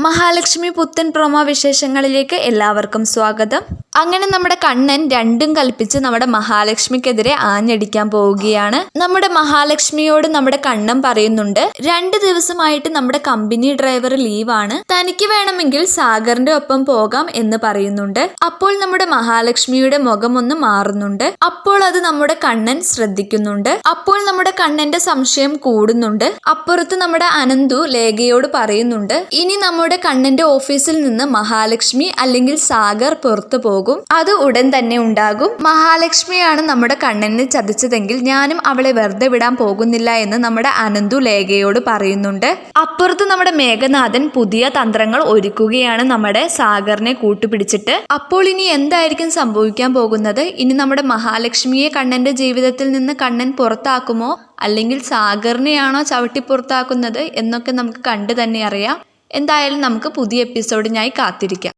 മഹാലക്ഷ്മി പുത്തൻ പ്രൊമോ വിശേഷങ്ങളിലേക്ക് എല്ലാവർക്കും സ്വാഗതം. അങ്ങനെ നമ്മുടെ കണ്ണൻ രണ്ടും കൽപ്പിച്ച് നമ്മുടെ മഹാലക്ഷ്മിക്കെതിരെ ആഞ്ഞടിക്കാൻ പോവുകയാണ്. നമ്മുടെ മഹാലക്ഷ്മിയോട് നമ്മുടെ കണ്ണൻ പറയുന്നുണ്ട്, 2 ദിവസമായിട്ട് നമ്മുടെ കമ്പനി ഡ്രൈവർ ലീവാണ്, തനിക്ക് വേണമെങ്കിൽ സാഗറിന്റെ ഒപ്പം പോകാം എന്ന് പറയുന്നുണ്ട്. അപ്പോൾ നമ്മുടെ മഹാലക്ഷ്മിയുടെ മുഖം ഒന്ന് മാറുന്നുണ്ട്. അപ്പോൾ അത് നമ്മുടെ കണ്ണൻ ശ്രദ്ധിക്കുന്നുണ്ട്. അപ്പോൾ നമ്മുടെ കണ്ണന്റെ സംശയം കൂടുന്നുണ്ട്. അപ്പുറത്ത് നമ്മുടെ അനന്തു ലേഖയോട് പറയുന്നുണ്ട്, ഇനി നമ്മുടെ കണ്ണന്റെ ഓഫീസിൽ നിന്ന് മഹാലക്ഷ്മി അല്ലെങ്കിൽ സാഗർ പുറത്തു പോകും, അത് ഉടൻ തന്നെ ഉണ്ടാകും. മഹാലക്ഷ്മിയാണ് നമ്മുടെ കണ്ണനെ ചതിച്ചതെങ്കിൽ ഞാനും അവളെ വെറുതെ വിടാൻ പോകുന്നില്ല എന്ന് നമ്മുടെ അനന്തു ലേഖയോട് പറയുന്നുണ്ട്. അപ്പുറത്ത് നമ്മുടെ മേഘനാഥൻ പുതിയ തന്ത്രങ്ങൾ ഒരുക്കുകയാണ് നമ്മുടെ സാഗറിനെ കൂട്ടുപിടിച്ചിട്ട്. അപ്പോൾ ഇനി എന്തായിരിക്കും സംഭവിക്കാൻ പോകുന്നത്? ഇനി നമ്മുടെ മഹാലക്ഷ്മിയെ കണ്ണന്റെ ജീവിതത്തിൽ നിന്ന് കണ്ണൻ പുറത്താക്കുമോ, അല്ലെങ്കിൽ സാഗറിനെയാണോ ചവിട്ടി പുറത്താക്കുന്നത് എന്നൊക്കെ നമുക്ക് കണ്ടു തന്നെ അറിയാം. എന്തായാലും നമുക്ക് പുതിയ എപ്പിസോഡിനായി കാത്തിരിക്കാം.